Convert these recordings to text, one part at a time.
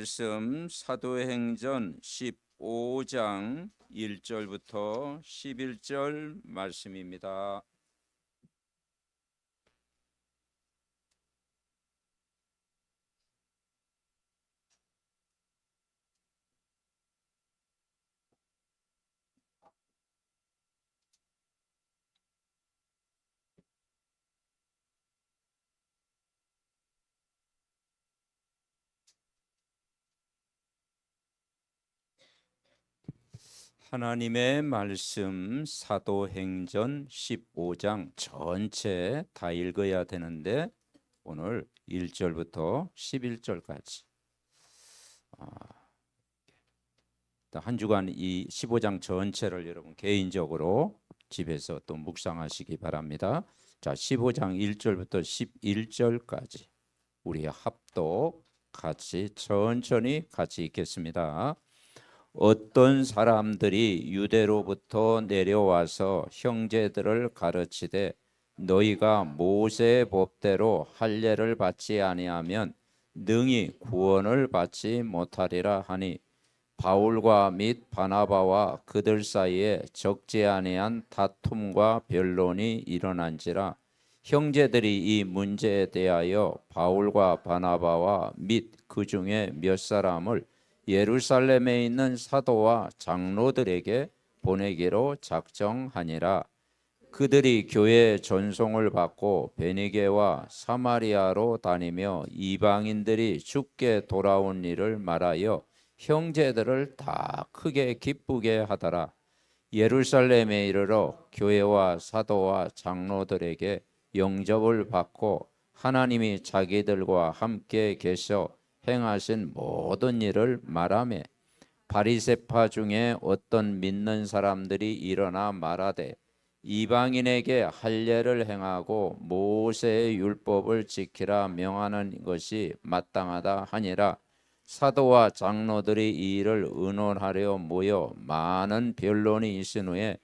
말씀 사도행전 15장 1절부터 11절 말씀입니다. 하나님의 말씀 사도행전 15장 전체 다 읽어야 되는데 오늘 1절부터 11절까지 한 주간 이 15장 전체를 여러분 개인적으로 집에서 또 묵상하시기 바랍니다. 자, 15장 1절부터 11절까지 우리 합독 같이 천천히 같이 읽겠습니다. 어떤 사람들이 유대로부터 내려와서 형제들을 가르치되 너희가 모세의 법대로 할례를 받지 아니하면 능히 구원을 받지 못하리라 하니 바울과 및 바나바와 그들 사이에 적지 아니한 다툼과 변론이 일어난지라 형제들이 이 문제에 대하여 바울과 바나바와 및 그 중에 몇 사람을 예루살렘에 있는 사도와 장로들에게 보내기로 작정하니라. 그들이 교회의 전송을 받고 베니게와 사마리아로 다니며 이방인들이 죽게 돌아온 일을 말하여 형제들을 다 크게 기쁘게 하더라. 예루살렘에 이르러 교회와 사도와 장로들에게 영접을 받고 하나님이 자기들과 함께 계셔 행하신 모든 일을 말하며 바리새파 중에 어떤 믿는 사람들이 일어나 말하되 이방인에게 할례를 행하고 모세의 율법을 지키라 명하는 것이 마땅하다 하니라. 사도와 장로들이 이 일을 의논하려 모여 많은 변론이 있은 후에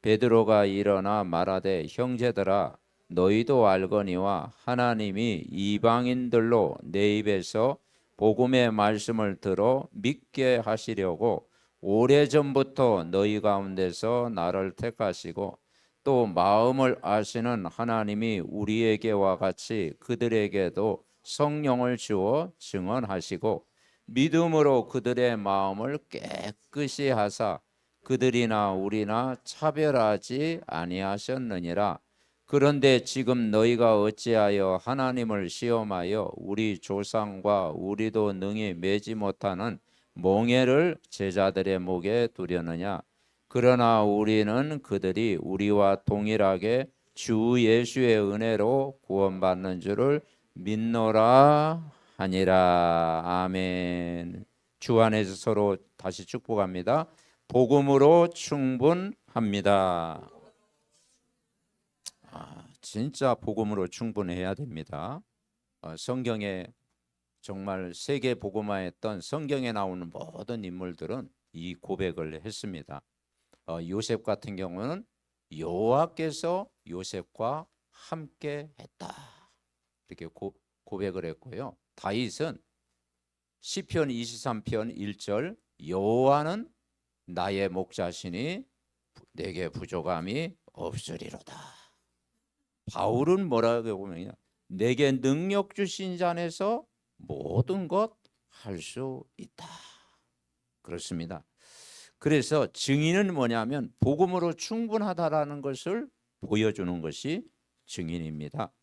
베드로가 일어나 말하되 형제들아 너희도 알거니와 하나님이 이방인들로 내 입에서 복음의 말씀을 들어 믿게 하시려고 오래전부터 너희 가운데서 나를 택하시고 또 마음을 아시는 하나님이 우리에게와 같이 그들에게도 성령을 주어 증언하시고 믿음으로 그들의 마음을 깨끗이 하사 그들이나 우리나 차별하지 아니하셨느니라. 그런데 지금 너희가 어찌하여 하나님을 시험하여 우리 조상과 우리도 능히 매지 못하는 몽해를 제자들의 목에 두려느냐. 그러나 우리는 그들이 우리와 동일하게 주 예수의 은혜로 구원받는 줄을 믿노라 하니라. 아멘. 주 안에서 서로 다시 축복합니다. 복음으로 충분합니다. 진짜 복음으로 충분해야 됩니다. 성경에 정말 세계 복음화했던 성경에 나오는 모든 인물들은 이 고백을 했습니다. 요셉 같은 경우는 여호와께서 요셉과 함께 했다 이렇게 고백을 했고요. 다윗은 시편 23편 1절 여호와는 나의 목자시니 내게 부족함이 없으리로다. 바울은 뭐라고 보면 내게 능력 주신 자 안에서 모든 것 할 수 있다. 그렇습니다. 그래서 증인은 뭐냐면 복음으로 충분하다라는 것을 보여주는 것이 증인입니다.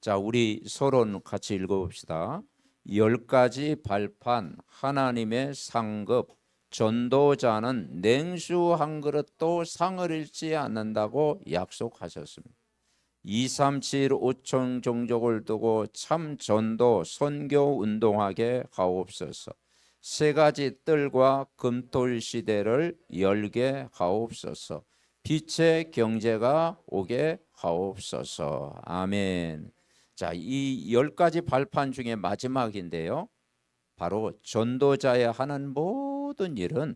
자, 우리 서론 같이 읽어봅시다. 10가지 발판 하나님의 상급 전도자는 냉수 한 그릇도 상을 잃지 않는다고 약속하셨습니다. 237 5천 종족을 두고 참 전도 선교 운동하게 하옵소서. 세 가지 뜰과 금토일 시대를 열게 하옵소서. 빛의 경제가 오게 하옵소서. 아멘. 자, 이 10가지 발판 중에 마지막인데요. 바로 전도자의 하는 모든 일은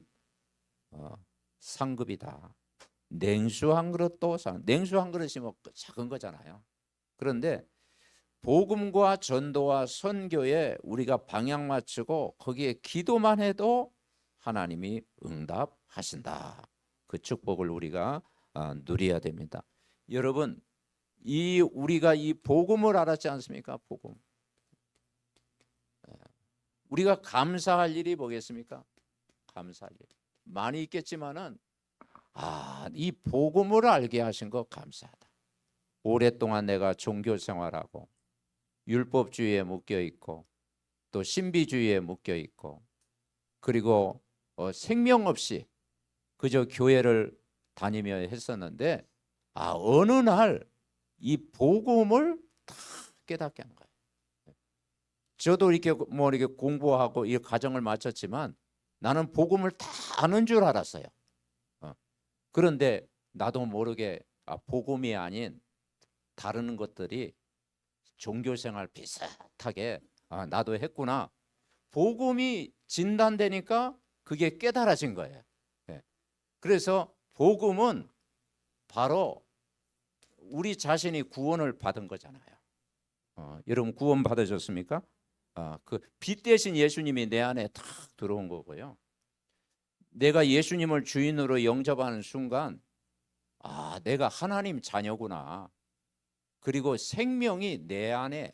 상급이다. 냉수 한 그릇도 냉수 한 그릇이 뭐 작은 거잖아요. 그런데 복음과 전도와 선교에 우리가 방향 맞추고 거기에 기도만 해도 하나님이 응답하신다. 그 축복을 우리가 누려야 됩니다. 여러분, 우리가 이 복음을 알았지 않습니까? 복음. 우리가 감사할 일이 뭐겠습니까? 감사할 일 많이 있겠지만은 이 복음을 알게 하신 거 감사하다. 오랫동안 내가 종교 생활하고 율법주의에 묶여 있고 또 신비주의에 묶여 있고 그리고 생명 없이 그저 교회를 다니며 했었는데 어느 날 이 복음을 다 깨닫게 한 거예요. 저도 이렇게 이렇게 공부하고 이 과정을 마쳤지만 나는 복음을 다 아는 줄 알았어요. 그런데 나도 모르게 복음이 아닌 다른 것들이 종교생활 비슷하게 나도 했구나. 복음이 진단되니까 그게 깨달아진 거예요. 그래서 복음은 바로 우리 자신이 구원을 받은 거잖아요. 여러분 구원 받으셨습니까? 그 빛 대신 예수님이 내 안에 탁 들어온 거고요. 내가 예수님을 주인으로 영접하는 순간 내가 하나님 자녀구나. 그리고 생명이 내 안에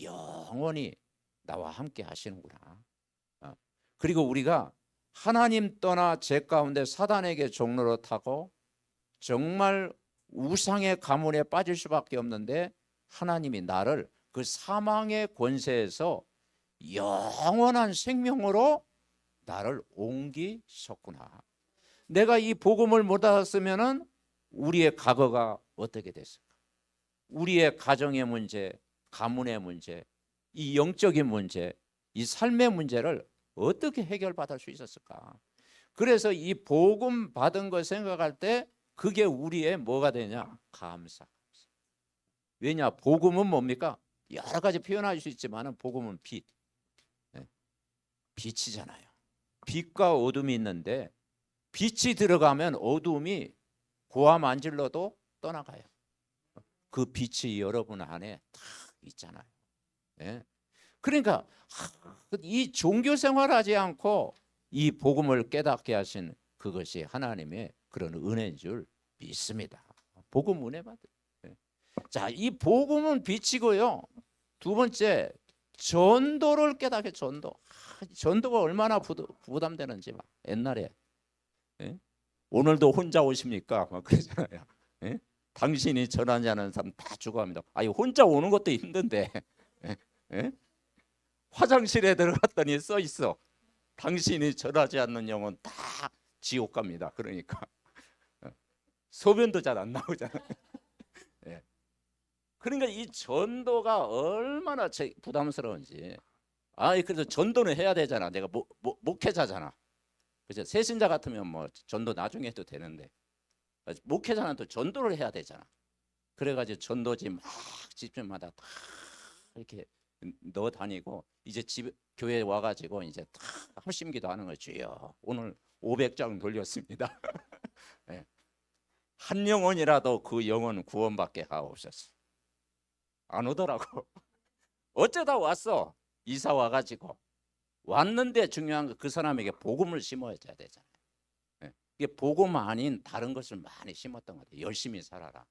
영원히 나와 함께 하시는구나. 그리고 우리가 하나님 떠나 죄 가운데 사단에게 종로로 타고 정말 우상의 가문에 빠질 수밖에 없는데 하나님이 나를 그 사망의 권세에서 영원한 생명으로 나를 옮기셨구나. 내가 이 복음을 못 알았으면은 우리의 과거가 어떻게 됐을까? 우리의 가정의 문제, 가문의 문제, 이 영적인 문제, 이 삶의 문제를 어떻게 해결받을 수 있었을까? 그래서 이 복음 받은 거 생각할 때 그게 우리의 뭐가 되냐? 감사. 왜냐? 복음은 뭡니까? 여러 가지 표현할 수 있지만 복음은 빛. 빛이잖아요. 빛과 어둠이 있는데 빛이 들어가면 어둠이 고함 안 질러도 떠나가요. 그 빛이 여러분 안에 다 있잖아요. 그러니까 이 종교 생활하지 않고 이 복음을 깨닫게 하신 그것이 하나님의 그런 은혜인 줄 믿습니다. 복음 은혜 받으. 자, 이 복음은 빛이고요. 두 번째 전도를 깨닫게. 전도가 얼마나 부담되는지 막 옛날에 오늘도 혼자 오십니까? 막 그러잖아요. 당신이 전하지 않은 사람 다 죽어갑니다. 혼자 오는 것도 힘든데 화장실에 들어갔더니 써 있어. 당신이 전하지 않는 영혼 다 지옥 갑니다. 그러니까 소변도 잘 안 나오잖아요. 그러니까 이 전도가 얼마나 부담스러운지. 그래서 전도는 해야 되잖아. 내가 목회자잖아. 그죠? 새신자 같으면 뭐 전도 나중에 해도 되는데 목회자는 또 전도를 해야 되잖아. 그래가지고 전도지 막 집집마다 다 이렇게 넣어 다니고 이제 교회에 와가지고 이제 다 합심기도 하는 거죠. 오늘 500장 돌렸습니다. 한 영혼이라도 그 영혼 구원받게 하옵소서. 안 오더라고. 어쩌다 왔어. 이사 와가지고 왔는데 중요한 거 그 사람에게 복음을 심어야 되잖아요. 이게 복음 아닌 다른 것을 많이 심었던 것 같아요. 열심히 살아라.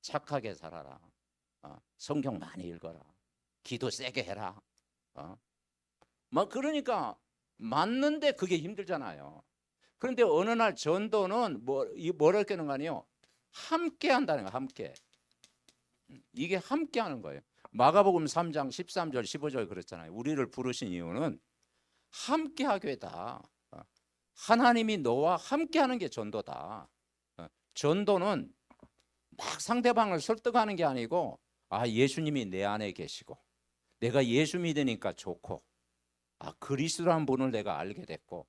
착하게 살아라. 성경 많이 읽어라. 기도 세게 해라. 막 그러니까 맞는데 그게 힘들잖아요. 그런데 어느 날 전도는 뭐를 깨는 거 아니에요? 함께 한다는 거예요. 함께. 이게 함께 하는 거예요. 마가복음 3장 13절 15절 그랬잖아요. 우리를 부르신 이유는 함께 하기다. 하나님이 너와 함께 하는 게 전도다. 전도는 막 상대방을 설득하는 게 아니고 예수님이 내 안에 계시고 내가 예수 믿으니까 좋고 그리스도라는 분을 내가 알게 됐고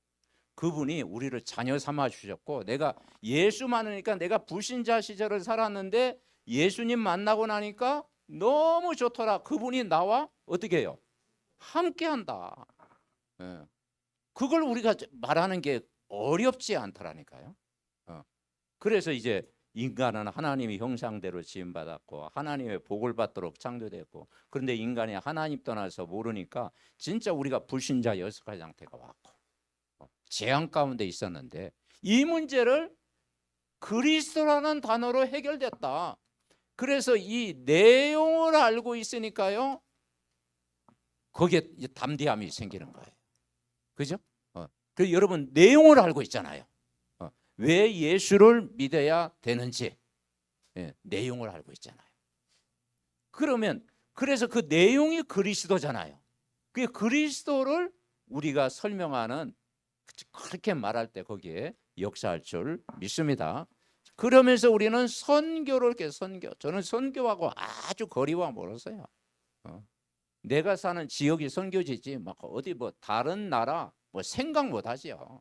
그분이 우리를 자녀 삼아 주셨고 내가 예수 만나니까 내가 불신자 시절을 살았는데 예수님 만나고 나니까 너무 좋더라. 그분이 나와 어떻게 해요? 함께 한다. 그걸 우리가 말하는 게 어렵지 않더라니까요. 그래서 이제 인간은 하나님의 형상대로 지음받았고 하나님의 복을 받도록 창조됐고, 그런데 인간이 하나님 떠나서 모르니까 진짜 우리가 불신자 여섯가지 상태가 왔고 재앙 가운데 있었는데, 이 문제를 그리스도라는 단어로 해결됐다. 그래서 이 내용을 알고 있으니까요, 거기에 담대함이 생기는 거예요. 그죠? 그 여러분 내용을 알고 있잖아요. 왜 예수를 믿어야 되는지, 내용을 알고 있잖아요. 그러면 그래서 그 내용이 그리스도잖아요. 그 그리스도를 우리가 설명하는, 그렇게 말할 때 거기에 역사할 줄 믿습니다. 그러면서 우리는 선교를 선교. 저는 선교하고 아주 거리가 멀었어요. 내가 사는 지역이 선교지지 막 어디 뭐 다른 나라 뭐 생각 못하지요.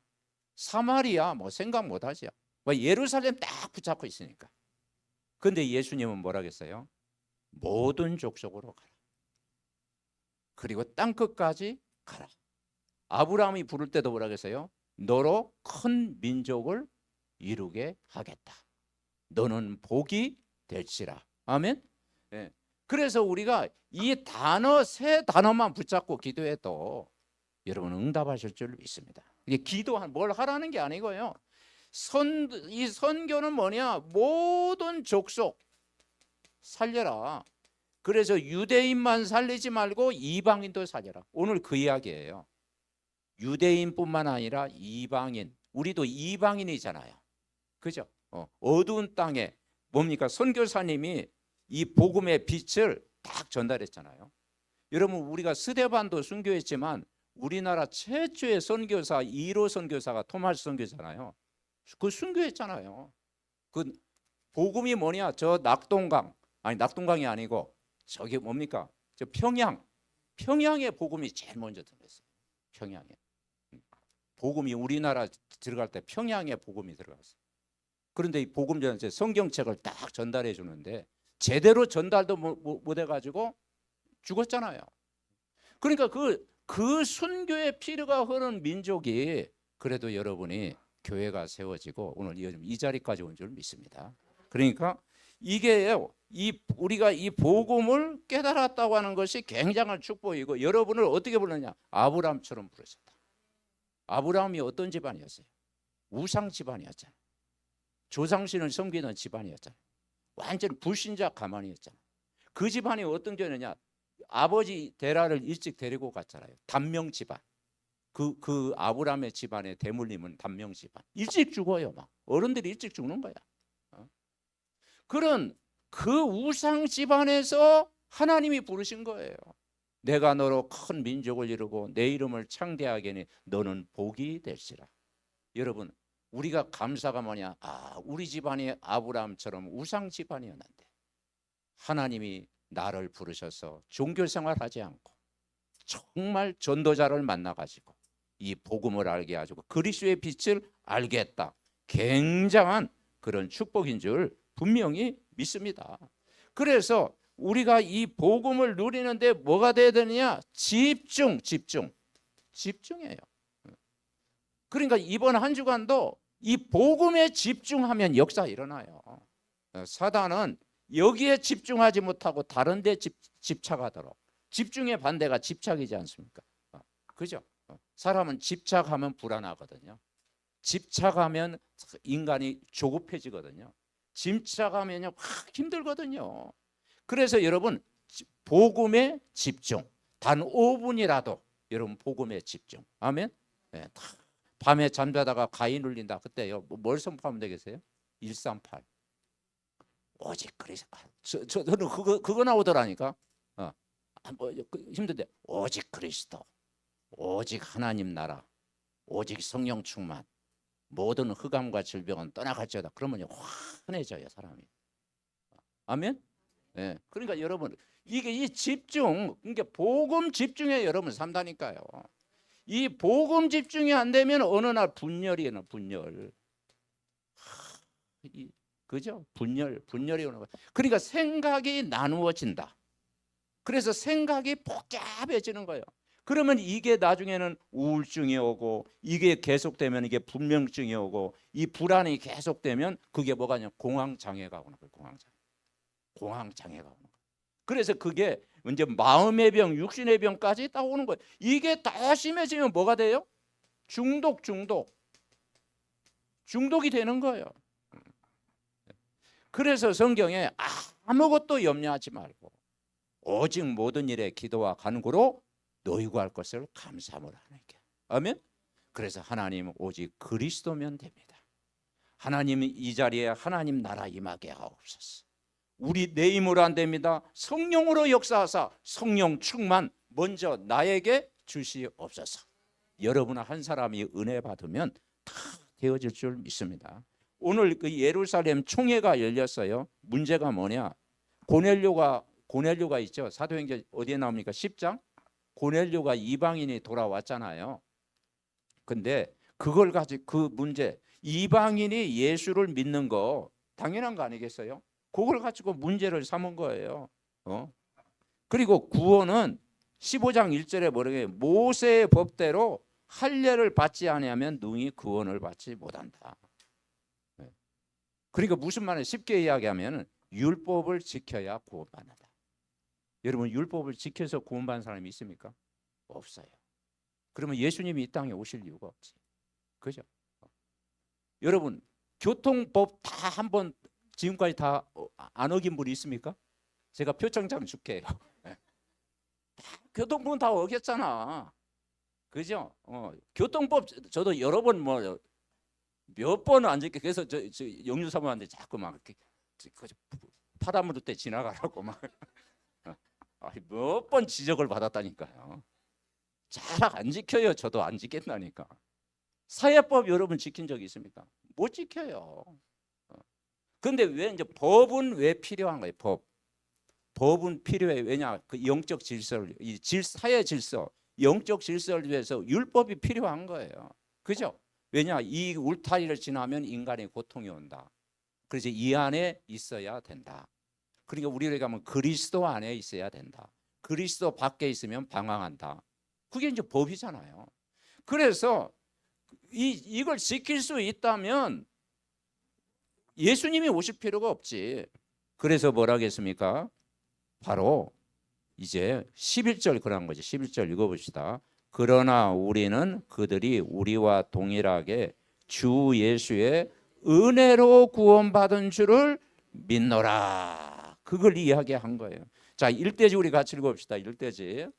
사마리아 뭐 생각 못하지요. 뭐 예루살렘 딱 붙잡고 있으니까. 근데 예수님은 뭐라겠어요? 모든 족속으로 가라. 그리고 땅끝까지 가라. 아브라함이 부를 때도 뭐라겠어요? 너로 큰 민족을 이루게 하겠다. 너는 복이 될지라. 아멘. 네. 그래서 우리가 이 단어 세 단어만 붙잡고 기도해도 여러분 응답하실 줄 믿습니다. 이게 기도한 뭘 하라는 게 아니고요. 이 선교는 뭐냐? 모든 족속 살려라. 그래서 유대인만 살리지 말고 이방인도 살려라. 오늘 그 이야기예요. 유대인뿐만 아니라 이방인. 우리도 이방인이잖아요. 그죠? 어두운 땅에 뭡니까? 선교사님이 이 복음의 빛을 딱 전달했잖아요. 여러분 우리가 스데반도 순교했지만 우리나라 최초의 선교사 1호 선교사가 토마스 선교사잖아요. 그 순교했잖아요. 그 복음이 뭐냐? 저 낙동강, 아니 낙동강이 아니고 저기 뭡니까? 저 평양의 복음이 제일 먼저 들어갔어요. 평양에 복음이 우리나라 들어갈 때 평양에 복음이 들어갔어요. 그런데 이 복음 전체 성경책을 딱 전달해 주는데 제대로 전달도 못 해가지고 죽었잖아요. 그러니까 그 순교의 피가 흐르는 민족이, 그래도 여러분이 교회가 세워지고 오늘 이 자리까지 온 줄 믿습니다. 그러니까 이게 우리가 이 복음을 깨달았다고 하는 것이 굉장한 축복이고, 여러분을 어떻게 부르냐? 아브라함처럼 부르셨다. 아브라함이 어떤 집안이었어요? 우상 집안이었잖아요. 조상신을 섬기는 집안이었잖아요. 완전 불신자 가만이었잖아요. 그 집안이 어떤 집안이냐? 아버지 데라를 일찍 데리고 갔잖아요. 단명 집안. 그 아브라함의 집안의 대물림은 단명 집안. 일찍 죽어요. 막 어른들이 일찍 죽는 거야. 그런 그 우상 집안에서 하나님이 부르신 거예요. 내가 너로 큰 민족을 이루고 내 이름을 창대하게 하니 너는 복이 될시라. 여러분 우리가 감사가 뭐냐? 우리 집안이 아브라함처럼 우상 집안이었는데 하나님이 나를 부르셔서 종교생활하지 않고 정말 전도자를 만나가지고 이 복음을 알게 해가지고 그리스도의 빛을 알게 했다. 굉장한 그런 축복인 줄 분명히 믿습니다. 그래서 우리가 이 복음을 누리는데 뭐가 돼야 되느냐? 집중이에요. 그러니까 이번 한 주간도 이 복음에 집중하면 역사 일어나요. 사단은 여기에 집중하지 못하고 다른 데 집착하도록. 집중의 반대가 집착이지 않습니까? 그죠? 사람은 집착하면 불안하거든요. 집착하면 인간이 조급해지거든요. 집착하면 확 힘들거든요. 그래서 여러분 복음에 집중. 단 5분이라도 여러분 복음에 집중. 아멘. 네, 밤에 잠자다가 가위 눌린다. 그때요. 뭘 선포하면 되겠어요? 138. 오직 그리스도. 저는 그거 나오더라니까. 힘든데 오직 그리스도, 오직 하나님 나라, 오직 성령 충만, 모든 흑암과 질병은 떠나갈지어다. 그러면 환해져요 사람이. 아멘. 네. 그러니까 여러분 이게 이 집중, 그러니까 복음 집중에 여러분 산다니까요. 이 복음 집중이 안 되면 어느 날 분열이 나 분열. 그죠? 분열이 오는 거예요. 그러니까 생각이 나누어진다. 그래서 생각이 복잡해지는 거예요. 그러면 이게 나중에는 우울증이 오고, 이게 계속되면 이게 불면증이 오고, 이 불안이 계속되면 그게 뭐가 냐 공황장애가 오는 거예요. 공황장애가 오는 거예요. 그래서 그게 이제 마음의 병, 육신의 병까지 딱 오는 거예요. 이게 다 심해지면 뭐가 돼요? 중독이 되는 거예요. 그래서 성경에 아무것도 염려하지 말고 오직 모든 일에 기도와 간구로 너희 구할 것을 감사함으로 하나님께. 아멘. 그래서 하나님 오직 그리스도면 됩니다. 하나님이 이 자리에 하나님 나라 임하게 하옵소서. 우리 내 힘으로 안 됩니다. 성령으로 역사하사 성령 충만 먼저 나에게 주시옵소서. 여러분 한 사람이 은혜 받으면 다 되어질 줄 믿습니다. 오늘 그 예루살렘 총회가 열렸어요. 문제가 뭐냐? 고넬료가 있죠. 사도행전 어디에 나옵니까? 10장. 고넬료가 이방인이 돌아왔잖아요. 근데 그걸 가지고 그 문제, 이방인이 예수를 믿는 거 당연한 거 아니겠어요? 그걸 가지고 문제를 삼은 거예요. 그리고 구원은 15장 1절에 뭐라고 모세의 법대로 할례를 받지 아니하면 능히 구원을 받지 못한다. 그러니까 무슨 말이에요? 쉽게 이야기하면 율법을 지켜야 구원받는다. 여러분 율법을 지켜서 구원받는 사람이 있습니까? 없어요. 그러면 예수님이 이 땅에 오실 이유가 없지. 그죠? 여러분 교통법 다 한번 지금까지 다 안 어긴 분이 있습니까? 제가 표창장 줄게요. 교통법 다 어겼잖아. 그죠? 교통법 저도 여러 번 몇 번은 안 지켜. 그래서 저 영유 사모한테 자꾸 막 이렇게 파다무르 때 지나가라고 막 몇 번 지적을 받았다니까요. 잘 안 지켜요. 저도 안 지킨다니까. 사회법 여러분 지킨 적 있습니까? 못 지켜요. 근데 왜 이제 법은 왜 필요한 거예요? 법은 필요해. 왜냐? 그 영적 질서를 사회 질서, 영적 질서를 위해서 율법이 필요한 거예요. 그죠? 왜냐? 이 울타리를 지나면 인간의 고통이 온다. 그래서 이 안에 있어야 된다. 그러니까 우리가 가면 그리스도 안에 있어야 된다. 그리스도 밖에 있으면 방황한다. 그게 이제 법이잖아요. 그래서 이걸 지킬 수 있다면 예수님이 오실 필요가 없지. 그래서 뭐라 하겠습니까? 바로 이제 11절 그런 거지. 11절 읽어봅시다. 그러나 우리는 그들이 우리와 동일하게 주 예수의 은혜로 구원받은 줄을 믿노라. 그걸 이야기한 거예요. 자, 1대지 우리 같이 읽어봅시다. 1대지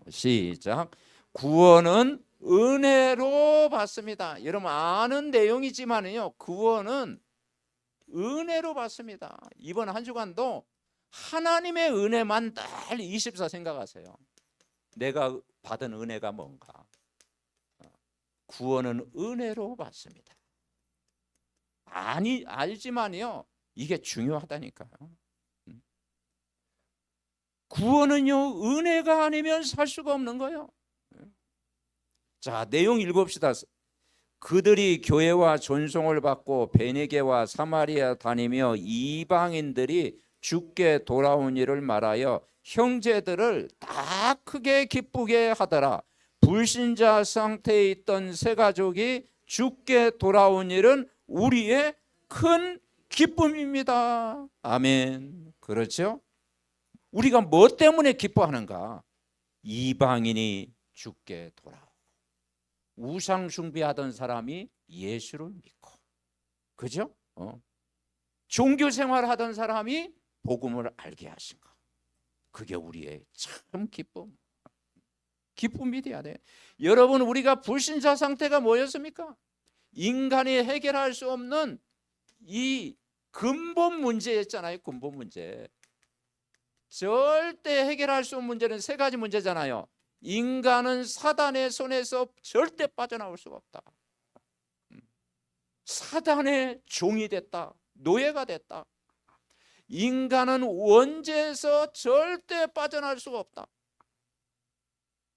시작. 구원은 은혜로 받습니다. 여러분 아는 내용이지만요. 구원은 은혜로 받습니다. 이번 한 주간도 하나님의 은혜만 늘 24 생각하세요. 내가 받은 은혜가 뭔가. 구원은 은혜로 받습니다. 알지만요. 이게 중요하다니까요. 구원은요. 은혜가 아니면 살 수가 없는 거예요. 자, 내용 읽읍시다. 그들이 교회와 존송을 받고 베네게와 사마리아 다니며 이방인들이 주께 돌아온 일을 말하여 형제들을 다 크게 기쁘게 하더라. 불신자 상태에 있던 세 가족이 주께 돌아온 일은 우리의 큰 기쁨입니다. 아멘. 그렇죠? 우리가 뭐 때문에 기뻐하는가? 이방인이 주께 돌아오고 우상 숭배하던 사람이 예수를 믿고, 그죠? 종교 생활하던 사람이 복음을 알게 하신 거. 그게 우리의 참 기쁨이 돼야 돼. 여러분 우리가 불신자 상태가 뭐였습니까? 인간이 해결할 수 없는 이 근본 문제였잖아요. 근본 문제. 절대 해결할 수 없는 문제는 세 가지 문제잖아요. 인간은 사단의 손에서 절대 빠져나올 수가 없다. 사단의 종이 됐다. 노예가 됐다. 인간은 원죄에서 절대 빠져나올 수가 없다.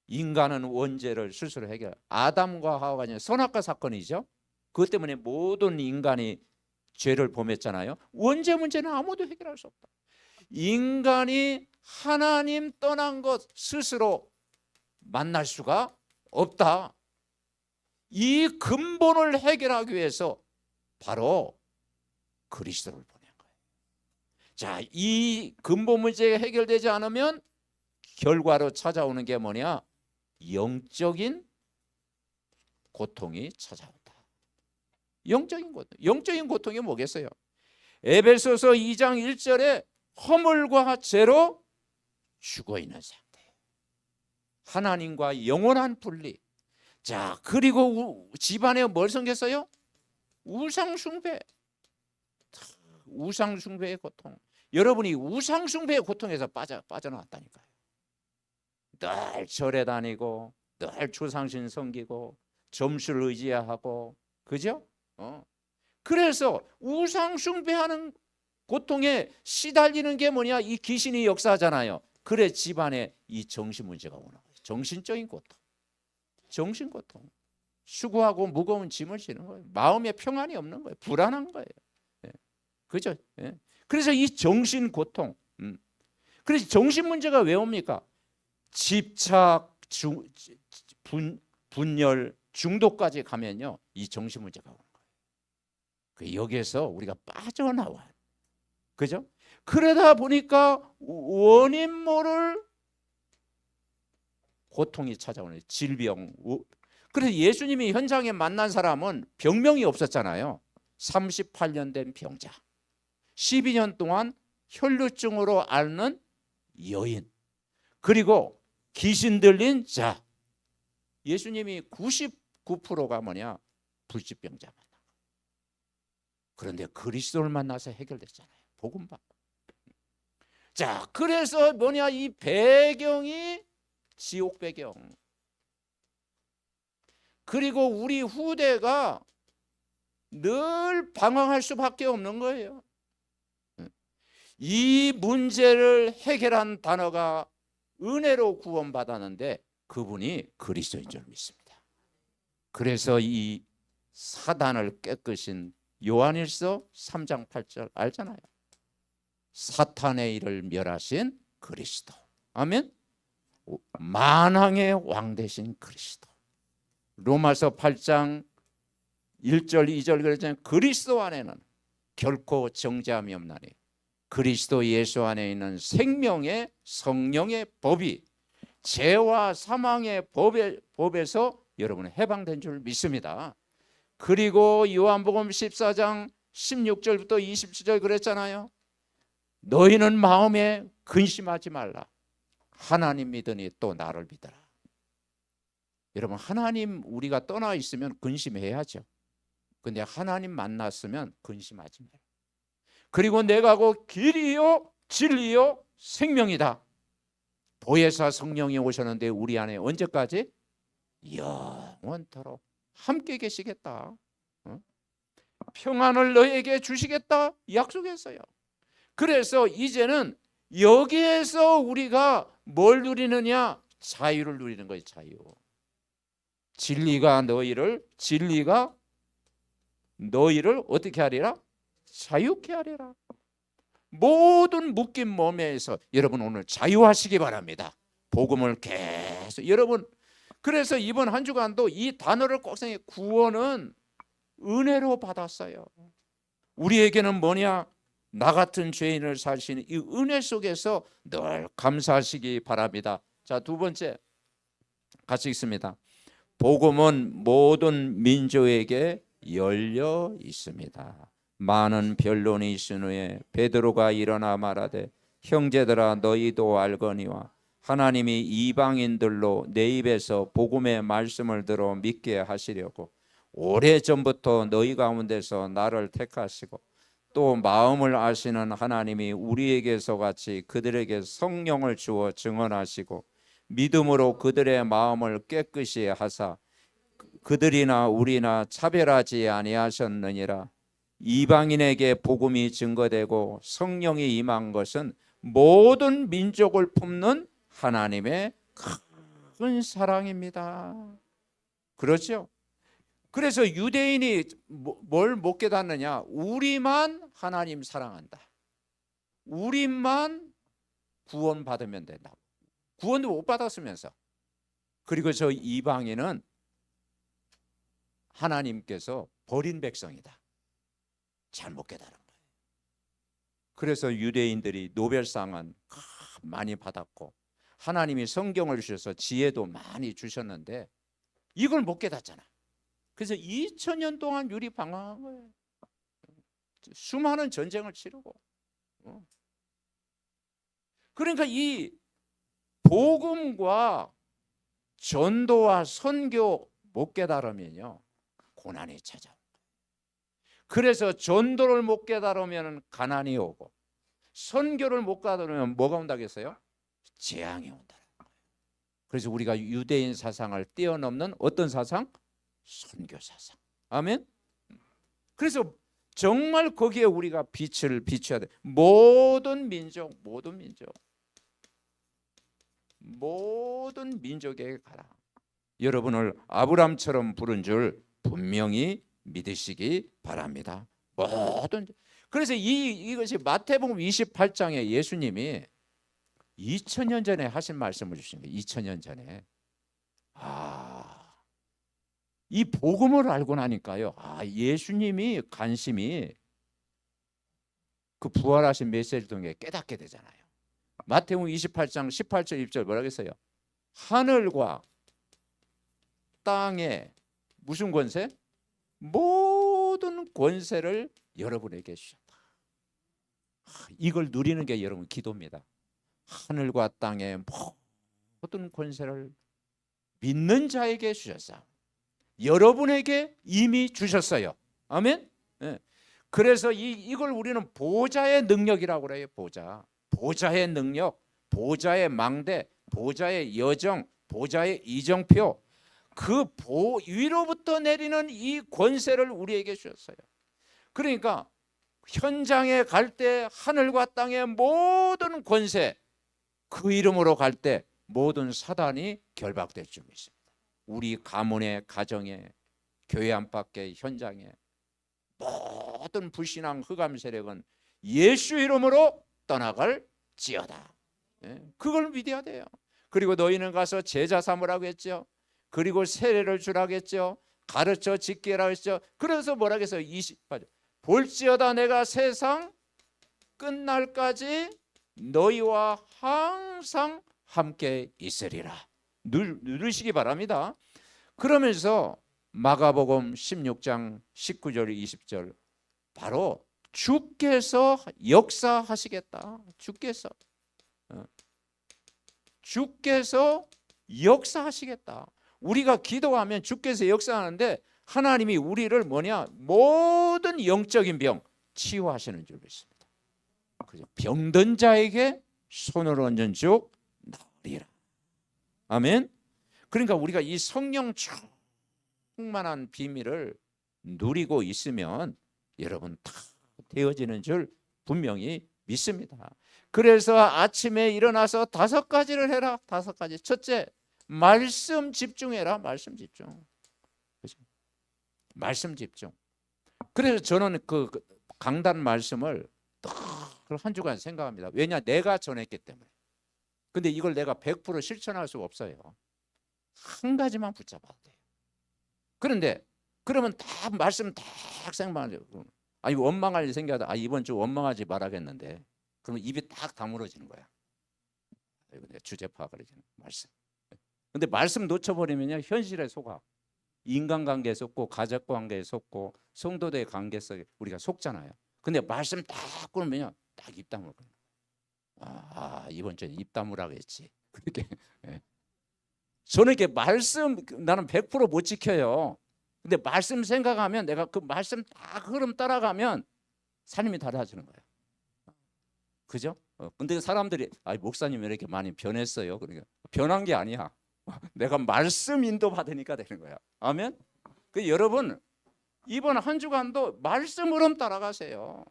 인간은 원죄를 스스로 해결. 아담과 하와가 선악과 사건이죠. 그것 때문에 모든 인간이 죄를 범했잖아요. 원죄 문제는 아무도 해결할 수 없다. 인간이 하나님 떠난 것 스스로 만날 수가 없다. 이 근본을 해결하기 위해서 바로 그리스도를 보낸 거예요. 자, 이 근본 문제가 해결되지 않으면 결과로 찾아오는 게 뭐냐? 영적인 고통이 찾아온다. 영적인 고통. 영적인 고통이 뭐겠어요? 에베소서 2장 1절에 허물과 죄로 죽어있는 상태, 하나님과 영원한 분리. 자, 그리고 집안에 뭘 생겼어요? 우상숭배. 우상숭배의 고통. 여러분이 우상숭배의 고통에서 빠져나왔다니까요. 늘 절에 다니고 늘 조상신 섬기고 점수를 의지하고, 그죠? 그래서 우상숭배하는 고통에 시달리는 게 뭐냐? 이 귀신이 역사하잖아요. 그래 집안에 이 정신 문제가 오는 거예요. 정신적인 고통, 정신고통. 수고하고 무거운 짐을 지는 거예요. 마음에 평안이 없는 거예요. 불안한 거예요. 그죠? 그래서 이 정신고통. 그래서 정신 문제가 왜 옵니까? 집착, 분열, 중독까지 가면요, 이 정신 문제가 오는 거예요. 여기에서 우리가 빠져나와요. 그죠? 그러다 보니까 원인 모를 고통이 찾아오는 질병. 그래서 예수님이 현장에 만난 사람은 병명이 없었잖아요. 38년 된 병자, 12년 동안 혈루증으로 앓는 여인, 그리고 귀신 들린 자. 예수님이 99%가 뭐냐? 불치병자 만난 거예요. 그런데 그리스도를 만나서 해결됐잖아요. 복음 받고. 자, 그래서 뭐냐? 이 배경이 지옥 배경. 그리고 우리 후대가 늘 방황할 수밖에 없는 거예요. 이 문제를 해결한 단어가 은혜로 구원받았는데 그분이 그리스도인 줄 믿습니다. 그래서 이 사단을 깨끗인 요한일서 3장 8절 알잖아요. 사탄의 일을 멸하신 그리스도. 아멘. 만왕의 왕 되신 그리스도. 로마서 8장 1절 2절 그랬잖아요. 그리스도 안에는 결코 정죄함이 없나니 그리스도 예수 안에 있는 생명의 성령의 법이 죄와 사망의 법에서 여러분은 해방된 줄 믿습니다. 그리고 요한복음 14장 16절부터 27절 그랬잖아요. 너희는 마음에 근심하지 말라. 하나님 믿으니 또 나를 믿어라. 여러분, 하나님 우리가 떠나 있으면 근심해야죠. 근데 하나님 만났으면 근심하지 마라. 그리고 내가 곧 길이요 진리요 생명이다. 보혜사 성령이 오셨는데 우리 안에 언제까지? 영원토록 함께 계시겠다. 평안을 너에게 주시겠다 약속했어요. 그래서 이제는 여기에서 우리가 뭘 누리느냐? 자유를 누리는 거예요. 자유. 진리가 너희를 어떻게 하리라? 자유케 하리라. 모든 묶인 몸에서 여러분 오늘 자유하시기 바랍니다. 복음을 계속 여러분. 그래서 이번 한 주간도 이 단어를 꼭 생각해. 구원은 은혜로 받았어요. 우리에게는 뭐냐? 나 같은 죄인을 사시는 이 은혜 속에서 늘 감사하시기 바랍니다. 자, 두 번째 같이 읽습니다. 복음은 모든 민족에게 열려 있습니다. 많은 변론이 있은 후에 베드로가 일어나 말하되 형제들아 너희도 알거니와 하나님이 이방인들로 내 입에서 복음의 말씀을 들어 믿게 하시려고 오래전부터 너희 가운데서 나를 택하시고 또 마음을 아시는 하나님이 우리에게서 같이 그들에게 성령을 주어 증언하시고 믿음으로 그들의 마음을 깨끗이 하사 그들이나 우리나 차별하지 아니하셨느니라. 이방인에게 복음이 증거되고 성령이 임한 것은 모든 민족을 품는 하나님의 큰 사랑입니다. 그렇죠? 그래서 유대인이 뭘 못 깨닫느냐? 우리만 하나님 사랑한다. 우리만 구원받으면 된다. 구원도 못 받았으면서. 그리고 저 이방인은 하나님께서 버린 백성이다. 잘못 깨달은 거예요. 그래서 유대인들이 노벨상은 많이 받았고 하나님이 성경을 주셔서 지혜도 많이 주셨는데 이걸 못 깨닫잖아. 그래서 2000년 동안 유리 방황한 거예요. 수많은 전쟁을 치르고. 그러니까 이 복음과 전도와 선교 못 깨달으면요 고난이 찾아옵니다. 그래서 전도를 못 깨달으면 가난이 오고 선교를 못 깨달으면 뭐가 온다고 했어요? 재앙이 온다. 그래서 우리가 유대인 사상을 뛰어넘는 어떤 사상? 선교 사상. 아멘. 그래서 정말 거기에 우리가 빛을 비춰야 돼. 모든 민족에게 가라. 여러분을 아브람처럼 부른 줄 분명히 믿으시기 바랍니다. 그래서 이것이 마태복음 28장에 예수님이 2000년 전에 하신 말씀을 주신 거예요. 2000년 전에. 이 복음을 알고 나니까요. 예수님이 관심이 그 부활하신 메시지를 통해 깨닫게 되잖아요. 마태복음 28장 18절 20절 뭐라고 했어요? 하늘과 땅에 무슨 권세? 모든 권세를 여러분에게 주셨다. 이걸 누리는 게 여러분 기도입니다. 하늘과 땅에 모든 권세를 믿는 자에게 주셨사. 여러분에게 이미 주셨어요. 아멘. 네. 그래서 이걸 우리는 보좌의 능력이라고 그래요. 보좌의 능력, 보좌의 망대, 보좌의 여정, 보좌의 이정표, 그 위로부터 내리는 이 권세를 우리에게 주셨어요. 그러니까 현장에 갈 때 하늘과 땅의 모든 권세, 그 이름으로 갈 때 모든 사단이 결박될 줄 믿습니다. 우리 가문의 가정에, 교회 안팎의 현장에 모든 불신앙 흑암 세력은 예수 이름으로 떠나갈지어다. 그걸 믿어야 돼요. 그리고 너희는 가서 제자 삼으라고 했죠. 그리고 세례를 주라고 했죠. 가르쳐 짓게 하라고 했죠. 그래서 뭐라고 했어요? 20절. 볼지어다 내가 세상 끝날까지 너희와 항상 함께 있으리라. 누르시기 바랍니다. 그러면서 마가복음 16장 19절 20절 바로 주께서 역사하시겠다. 주께서 역사하시겠다. 우리가 기도하면 주께서 역사하는데 하나님이 우리를 모든 영적인 병 치유하시는 줄 믿습니다. 병든 자에게 손을 얹은 즉 나으리라. 아멘. 그러니까 우리가 이 성령 충만한 비밀을 누리고 있으면 여러분 다 되어지는 줄 분명히 믿습니다. 그래서 아침에 일어나서 5가지를 해라. 5가지. 첫째, 말씀 집중해라. 말씀 집중. 그렇죠? 말씀 집중. 그래서 저는 그 강단 말씀을 한 주간 생각합니다. 왜냐? 내가 전했기 때문에. 근데 이걸 내가 100% 실천할 수가 없어요. 한 가지만 붙잡아야 돼요. 그런데 그러면 다 말씀 다 생각하죠. 아니 원망할 일 생겨도 이번 주 원망하지 말아야겠는데 그러면 입이 딱 다물어지는 거야. 이거 내가 주제 파악을 해주는 말씀. 근데 말씀 놓쳐버리면요 현실에 속아. 인간관계에 속고 가족관계에 속고 성도들의 관계 속에 우리가 속잖아요. 근데 말씀 딱 끊으면요 딱 입 다물어. 이번 주에 입 다물라고 했지. 그렇게. 저는 이렇게 말씀 나는 100% 못 지켜요. 근데 말씀 생각하면 내가 그 말씀 딱 흐름 따라가면 삶이 달라지는 거예요. 그죠? 근데 사람들이 목사님 왜 이렇게 많이 변했어요? 그러니까 변한 게 아니야. 내가 말씀 인도 받으니까 되는 거야. 아멘. 그 여러분 이번 한 주간도 말씀 흐름 따라가세요.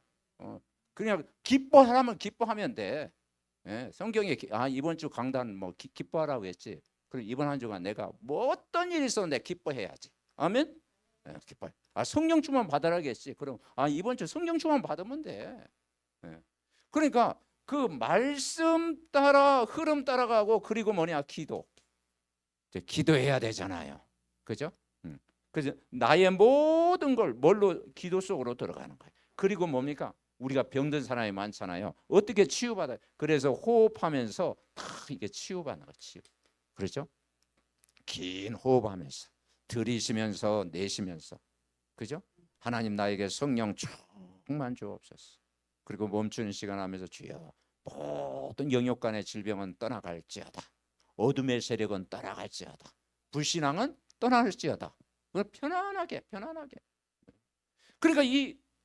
그냥 기뻐하라면 기뻐하면 돼. 성경에 이번 주 강단 기뻐하라고 했지. 그럼 이번 한 주간 내가 어떤 일이 있어도 내가 기뻐해야지. 아멘. 기뻐해. 성령 충만 받으라겠지. 그럼 이번 주 성령 충만 받으면 돼. 그러니까 그 말씀 따라 흐름 따라가고 그리고 기도. 이제 기도해야 되잖아요. 그죠? 그래서 나의 모든 걸 뭘로 기도 속으로 들어가는 거예요. 그리고 뭡니까? 우리가 병든 사람이 많잖아요. 어떻게 치유받아요? 그래서 호흡하면서 다 이게 치유받는 거 치유. 그렇죠? 긴 호흡하면서 들이쉬면서 내쉬면서 그죠? 하나님 나에게 성령 충만 주옵소서. 그리고 멈추는 시간 하면서 주여 모든 영역간의 질병은 떠나갈지어다. 어둠의 세력은 떠나갈지어다. 불신앙은 떠나갈지어다. 편안하게. 그러니까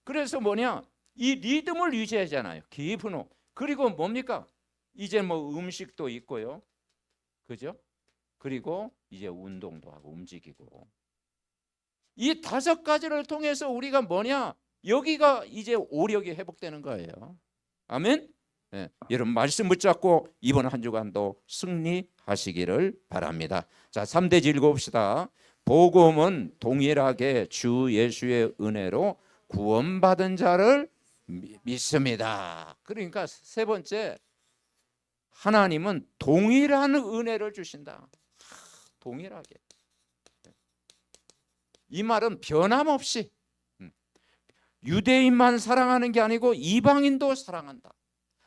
그래서 뭐냐? 이 리듬을 유지하잖아요. 깊은 호흡. 그리고 뭡니까? 이제 뭐 음식도 있고요. 그죠? 그리고 이제 운동도 하고 움직이고. 이 5가지를 통해서 우리가 뭐냐? 여기가 이제 오력이 회복되는 거예요. 아멘. 네. 여러분 말씀 붙잡고 이번 한 주간도 승리하시기를 바랍니다. 자, 3대지 읽어봅시다. 복음은 동일하게 주 예수의 은혜로 구원받은 자를 믿습니다. 그러니까 세 번째, 하나님은 동일한 은혜를 주신다. 동일하게. 이 말은 변함없이 유대인만 사랑하는 게 아니고 이방인도 사랑한다.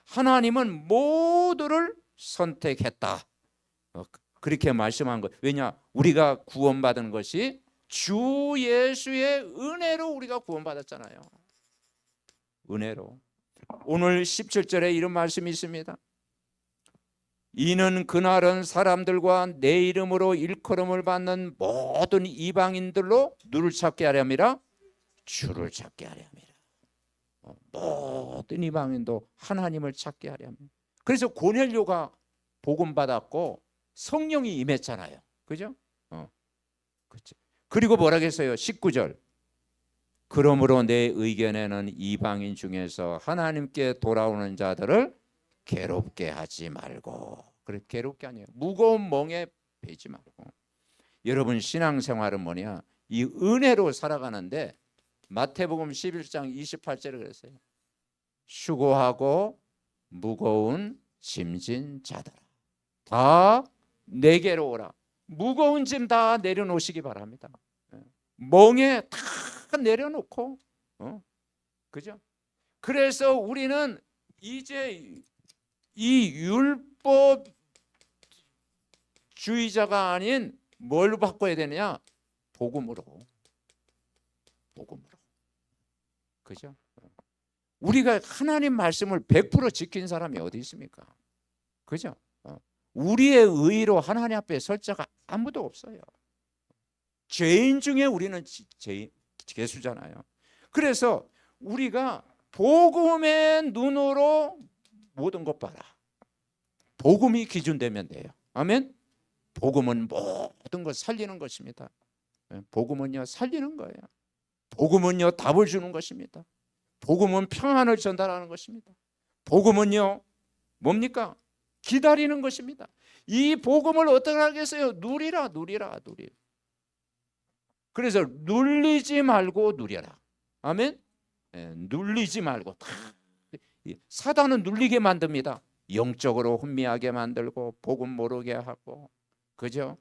하나님은 모두를 선택했다. 그렇게 말씀한 거예요. 왜냐? 우리가 구원받은 것이 주 예수의 은혜로 우리가 구원받았잖아요. 은혜로. 오늘 17절에 이런 말씀이 있습니다. 이는 그날은 사람들과 내 이름으로 일컬음을 받는 모든 이방인들로 누를 찾게 하려니라? 주를 찾게 하려니라. 모든 이방인도 하나님을 찾게 하려면. 그래서 고넬료가 복음 받았고 성령이 임했잖아요. 그죠? 그렇죠. 그리고 뭐라겠어요? 19절. 그러므로 내 의견에는 이방인 중에서 하나님께 돌아오는 자들을 괴롭게 하지 말고. 그래, 괴롭게 아니에요. 무거운 멍에 베지 말고. 여러분 신앙생활은 뭐냐? 이 은혜로 살아가는데 마태복음 11장 28절에 그랬어요. 수고하고 무거운 짐진 자들아 다 내게로 오라. 무거운 짐 다 내려놓으시기 바랍니다. 멍에 다 내려놓고 그죠? 그래서 우리는 이제 이 율법주의자가 아닌 뭘 바꿔야 되느냐? 복음으로. 그죠? 우리가 하나님 말씀을 100% 지킨 사람이 어디 있습니까? 그죠? 우리의 의로 하나님 앞에 설 자가 아무도 없어요. 죄인 중에 우리는 죄수잖아요. 그래서 우리가 복음의 눈으로 모든 것 봐라. 복음이 기준되면 돼요. 아멘. 복음은 모든 것 살리는 것입니다. 복음은요 살리는 거예요. 복음은요 답을 주는 것입니다. 복음은 평안을 전달하는 것입니다. 복음은요 뭡니까? 기다리는 것입니다. 이 복음을 어떻게 하겠어요? 누리라. 그래서 눌리지 말고 누려라. 아멘. 눌리지 말고. 사단은 눌리게 만듭니다. 영적으로 혼미하게 만들고 복음 모르게 하고, 그죠?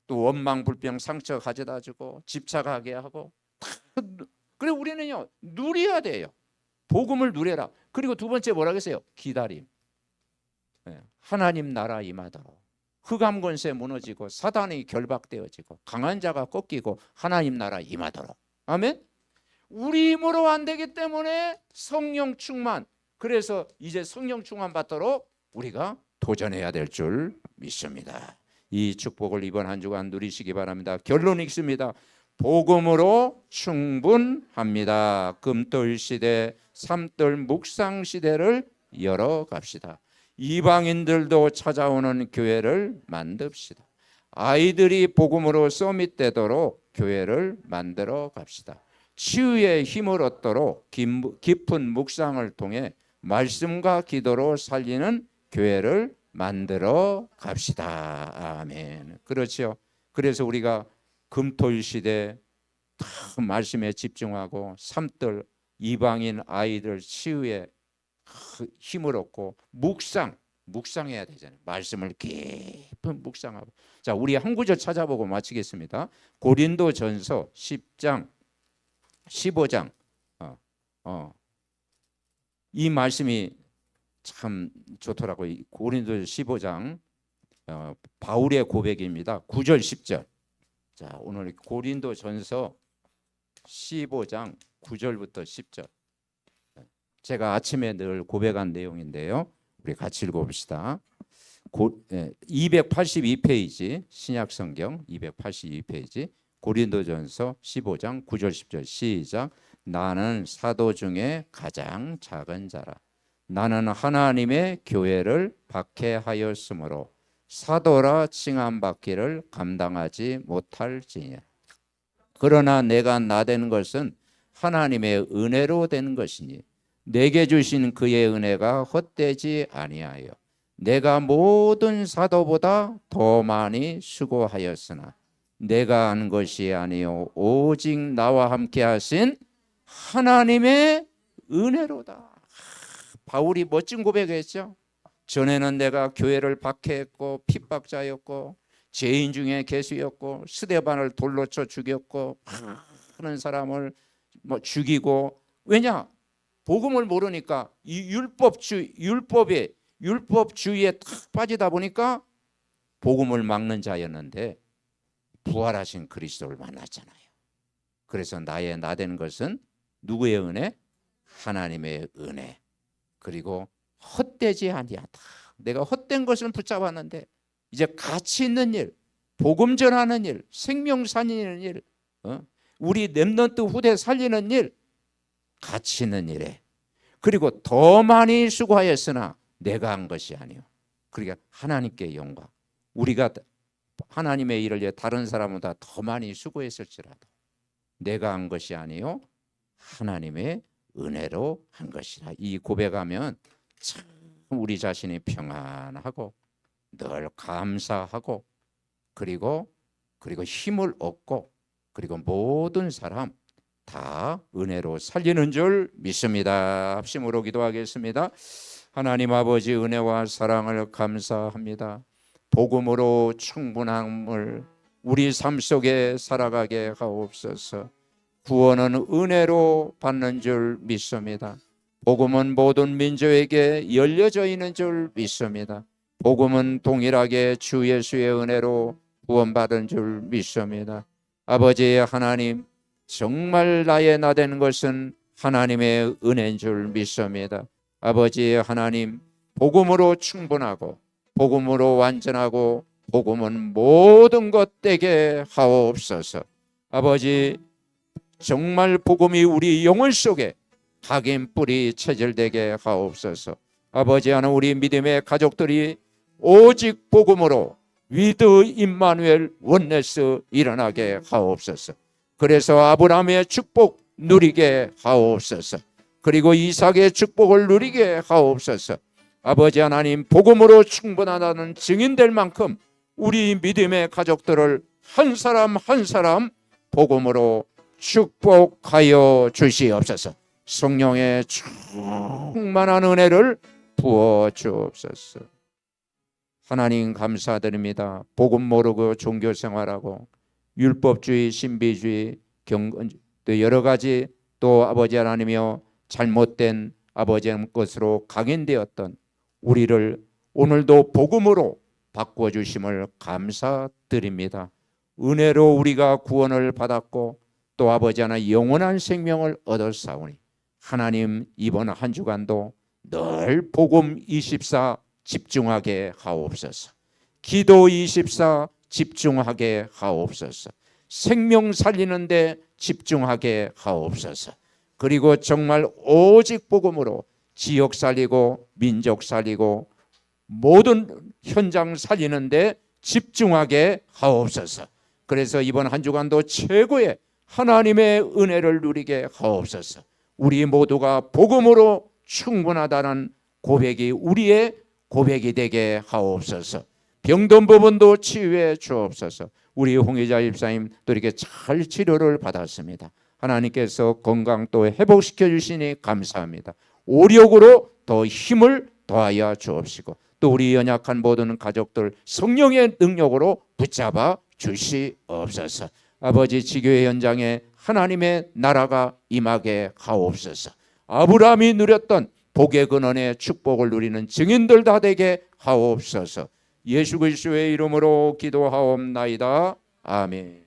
또 원망 불평 상처 가져다 주고 집착하게 하고. 그래 우리는요 누려야 돼요. 복음을 누려라. 그리고 두 번째 뭐라 그랬어요? 기다림. 하나님 나라 임하도록 흑암 권세 무너지고 사단이 결박되어지고 강한 자가 꺾이고 하나님 나라 임하도록. 아멘. 우리 힘으로 안 되기 때문에 성령 충만. 그래서 이제 성령 충만 받도록 우리가 도전해야 될 줄 믿습니다. 이 축복을 이번 한 주간 누리시기 바랍니다. 결론 읽습니다. 복음으로 충분합니다. 금돌 시대, 삼돌 묵상 시대를 열어갑시다. 이방인들도 찾아오는 교회를 만듭시다. 아이들이 복음으로 서밋되도록 교회를 만들어 갑시다. 치유의 힘을 얻도록 깊은 묵상을 통해 말씀과 기도로 살리는 교회를 만들어 갑시다. 아멘. 그렇죠. 그래서 우리가 금토일 시대 다 말씀에 집중하고 삼들 이방인 아이들 치유에 힘을 얻고 묵상 묵상해야 되잖아요. 말씀을 깊은 묵상하고. 자, 우리 한 구절 찾아보고 마치겠습니다. 고린도전서 10장 15장 이 말씀이 참 좋더라고요. 고린도전서 15장 바울의 고백입니다. 9절 10절. 자, 오늘 고린도전서 15장 9절부터 10절. 제가 아침에 늘 고백한 내용인데요. 우리 같이 읽어봅시다. 282페이지 신약성경 282페이지 고린도전서 15장 9절 10절 시작. 나는 사도 중에 가장 작은 자라. 나는 하나님의 교회를 박해하였으므로 사도라 칭함받기를 감당하지 못할지니라. 그러나 내가 나된 것은 하나님의 은혜로 된 것이니 내게 주신 그의 은혜가 헛되지 아니하여 내가 모든 사도보다 더 많이 수고하였으나 내가 한 것이 아니요 오직 나와 함께 하신 하나님의 은혜로다. 바울이 멋진 고백했죠. 전에는 내가 교회를 박해했고 핍박자였고 죄인 중에 개수였고 스데반을 돌로 쳐 죽였고 많은 사람을 죽이고, 왜냐? 복음을 모르니까 이 율법주의에 탁 빠지다 보니까 복음을 막는 자였는데 부활하신 그리스도를 만났잖아요. 그래서 나된 것은 누구의 은혜? 하나님의 은혜. 그리고 헛되지 아니하다. 내가 헛된 것을 붙잡았는데 이제 가치 있는 일, 복음 전하는 일, 생명 살리는 일, 우리 렘넌트 후대 살리는 일, 가치 있는 일에 그리고 더 많이 수고하였으나 내가 한 것이 아니요. 그러니까 하나님께 영광. 우리가 하나님의 일을 위해 다른 사람보다 더 많이 수고했을지라도 내가 한 것이 아니요 하나님의 은혜로 한 것이라. 이 고백하면 참 우리 자신이 평안하고 늘 감사하고 그리고 힘을 얻고 그리고 모든 사람 다 은혜로 살리는 줄 믿습니다. 합심으로 기도하겠습니다. 하나님 아버지, 은혜와 사랑을 감사합니다. 복음으로 충분함을 우리 삶 속에 살아가게 하옵소서. 구원은 은혜로 받는 줄 믿습니다. 복음은 모든 민족에게 열려져 있는 줄 믿습니다. 복음은 동일하게 주 예수의 은혜로 구원받은 줄 믿습니다. 아버지 하나님, 정말 나의 나된 것은 하나님의 은혜인 줄 믿습니다. 아버지 하나님, 복음으로 충분하고 복음으로 완전하고 복음은 모든 것 되게 하옵소서. 아버지, 정말 복음이 우리 영혼 속에 각인 뿌리 체질되게 하옵소서. 아버지 하나님, 우리 믿음의 가족들이 오직 복음으로 위드 임마누엘 원네스 일어나게 하옵소서. 그래서 아브라함의 축복 누리게 하옵소서. 그리고 이삭의 축복을 누리게 하옵소서. 아버지 하나님, 복음으로 충분하다는 증인될 만큼 우리 믿음의 가족들을 한 사람 한 사람 복음으로 축복하여 주시옵소서. 성령의 충만한 은혜를 부어 주옵소서. 하나님 감사드립니다. 복음 모르고 종교 생활하고 율법주의, 신비주의, 또 여러 가지 또 아버지 하나님이여 잘못된 아버지 하나님 것으로 각인되었던 우리를 오늘도 복음으로 바꿔주심을 감사드립니다. 은혜로 우리가 구원을 받았고 또 아버지 하나님 영원한 생명을 얻었사오니 하나님, 이번 한 주간도 늘 복음 24 집중하게 하옵소서. 기도 24 집중하게 하옵소서. 생명 살리는데 집중하게 하옵소서. 그리고 정말 오직 복음으로 지역 살리고 민족 살리고 모든 현장 살리는데 집중하게 하옵소서. 그래서 이번 한 주간도 최고의 하나님의 은혜를 누리게 하옵소서. 우리 모두가 복음으로 충분하다는 고백이 우리의 고백이 되게 하옵소서. 병든 부분도 치유해 주옵소서. 우리 홍의자 집사님 또 이렇게 잘 치료를 받았습니다. 하나님께서 건강 또 회복시켜 주시니 감사합니다. 오력으로 더 힘을 더하여 주옵시고 또 우리 연약한 모든 가족들 성령의 능력으로 붙잡아 주시옵소서. 아버지, 지교회 현장에 하나님의 나라가 임하게 하옵소서. 아브라함이 누렸던 복의 근원의 축복을 누리는 증인들 다 되게 하옵소서. 예수 그리스도의 이름으로 기도하옵나이다. 아멘.